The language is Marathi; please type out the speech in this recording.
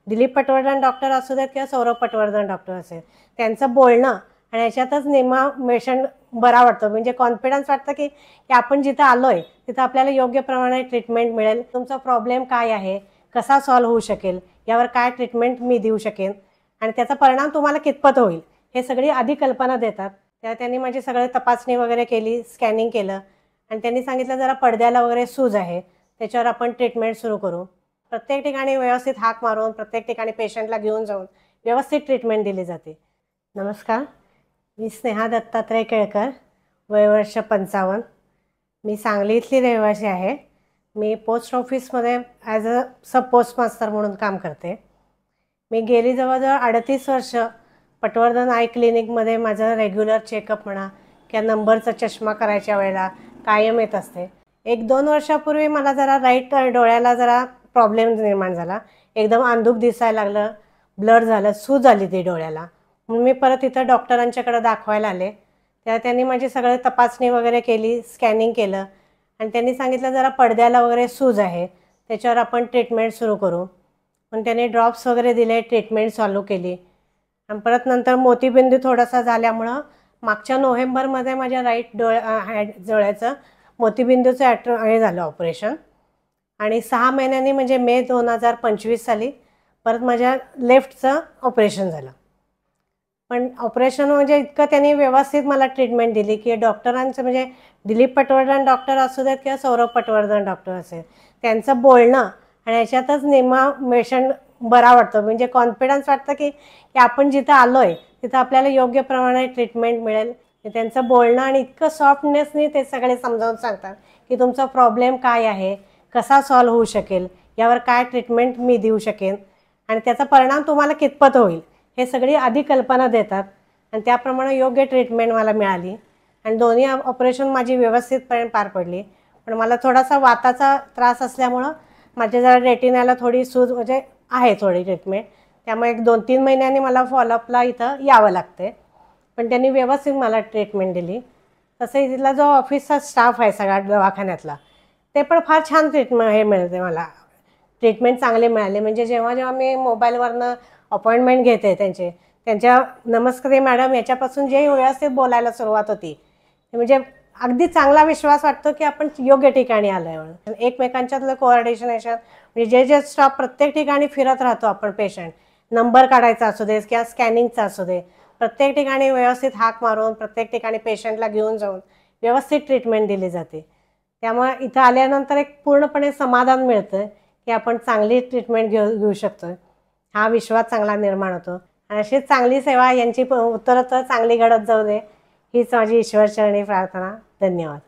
दिलीप पटवर्धन डॉक्टर असू देत किंवा सौरभ पटवर्धन डॉक्टर असेल, त्यांचं बोलणं आणि याच्यातच नेमा पेशंट बरा वाटतो. म्हणजे कॉन्फिडन्स वाटतं की आपण जिथं आलोय तिथं आपल्याला योग्य प्रमाणे ट्रीटमेंट मिळेल. तुमचा प्रॉब्लेम काय आहे, कसा सॉल्व्ह होऊ शकेल, यावर काय ट्रीटमेंट मी देऊ शकेन आणि त्याचा परिणाम तुम्हाला कितपत होईल हे सगळी आधी कल्पना देतात. त्यांनी माझी सगळी तपासणी वगैरे केली, स्कॅनिंग केलं आणि त्यांनी सांगितलं जरा पडद्याला वगैरे सूज आहे, त्याच्यावर आपण ट्रीटमेंट सुरू करू. प्रत्येक ठिकाणी व्यवस्थित हाक मारून प्रत्येक ठिकाणी पेशंटला घेऊन जाऊन व्यवस्थित ट्रीटमेंट दिली जाते. नमस्कार, मी स्नेहा दत्तात्रय केळकर, वय वर्ष 55. मी सांगली इथली रहिवासी आहे. मी पोस्ट ऑफिसमध्ये as a sub post master म्हणून काम करते. मी गेली जवळजवळ 38 वर्ष पटवर्धन आय क्लिनिकमध्ये माझं रेग्युलर चेकअप म्हणा किंवा नंबरचा चष्मा करायच्या वेळेला कायम येत असते. 1-2 वर्षापूर्वी मला जरा राईट डोळ्याला जरा प्रॉब्लेम निर्माण झाला. एकदम अंधुक दिसायला लागलं, ब्लर झालं, सूज आली ती डोळ्याला. म्हणून मी परत इथं डॉक्टरांच्याकडे दाखवायला आले. त्यांनी माझी सगळी तपासणी वगैरे केली, स्कॅनिंग केलं आणि त्यांनी सांगितलं जरा पडद्याला वगैरे सूज आहे, त्याच्यावर आपण ट्रीटमेंट सुरू करू. पण त्यांनी ड्रॉप्स वगैरे दिले, ट्रीटमेंट चालू केली आणि परत नंतर मोतीबिंदू थोडासा झाल्यामुळं मागच्या नोव्हेंबरमध्ये माझ्या राईट डोळ्याचं मोतीबिंदूचं हे झालं ऑपरेशन आणि 6 महिन्यांनी म्हणजे मे 2025 साली परत माझ्या लेफ्टचं ऑपरेशन झालं. पण ऑपरेशन म्हणजे इतकं त्यांनी व्यवस्थित मला ट्रीटमेंट दिली की डॉक्टरांचं म्हणजे दिलीप पटवर्धन डॉक्टर असू देत किंवा सौरभ पटवर्धन डॉक्टर असेल, त्यांचं बोलणं आणि याच्यातच नेमा पेशंट बरा वाटतो. म्हणजे कॉन्फिडन्स वाटतं की आपण जिथं आलोय तिथं आपल्याला योग्य प्रमाणे ट्रीटमेंट मिळेल. त्यांचं बोलणं आणि इतकं सॉफ्टनेसनी ते सगळे समजावून सांगतात की तुमचा प्रॉब्लेम काय आहे, कसा सॉल्व्ह होऊ शकेल, यावर काय ट्रीटमेंट मी देऊ शकेन आणि त्याचा परिणाम तुम्हाला कितपत होईल हे सगळी आधी कल्पना देतात आणि त्याप्रमाणे योग्य ट्रीटमेंट मला मिळाली आणि दोन्ही ऑपरेशन माझी व्यवस्थितपणे पार पडली. पण मला थोडासा वाताचा त्रास असल्यामुळं माझ्या जरा रेटिनाला थोडी सूज म्हणजे आहे थोडी ट्रीटमेंट, त्यामुळे 1-2-3 महिन्यांनी मला फॉलोअपला इथं यावं लागते. पण त्यांनी व्यवस्थित मला ट्रीटमेंट दिली. तसं इथला जो ऑफिसचा स्टाफ आहे सगळ्या दवाखान्यातला, ते पण फार छान हे मिळते मला, ट्रीटमेंट चांगले मिळाले. म्हणजे जेव्हा मी मोबाईलवरनं अपॉइंटमेंट घेते त्यांच्या नमस्ते मॅडम याच्यापासून जे व्यवस्थित बोलायला सुरुवात होती, म्हणजे अगदी चांगला विश्वास वाटतो की आपण योग्य ठिकाणी आलो आहे म्हणून. एकमेकांच्यातलं कोऑर्डिनेशन म्हणजे जे स्टाफ प्रत्येक ठिकाणी फिरत राहतो आपण, पेशंट नंबर काढायचा असू दे किंवा स्कॅनिंगचा असू दे, प्रत्येक ठिकाणी व्यवस्थित हाक मारून प्रत्येक ठिकाणी पेशंटला घेऊन जाऊन व्यवस्थित ट्रीटमेंट दिली जाते. त्यामुळे इथं आल्यानंतर एक पूर्णपणे समाधान मिळतं की आपण चांगली ट्रीटमेंट घेऊ शकतो. हा विश्वास चांगला निर्माण होतो आणि अशीच चांगली सेवा यांची उत्तरोत्तर चांगली घडत जाऊ दे हीच माझी ईश्वरचरणी प्रार्थना. धन्यवाद.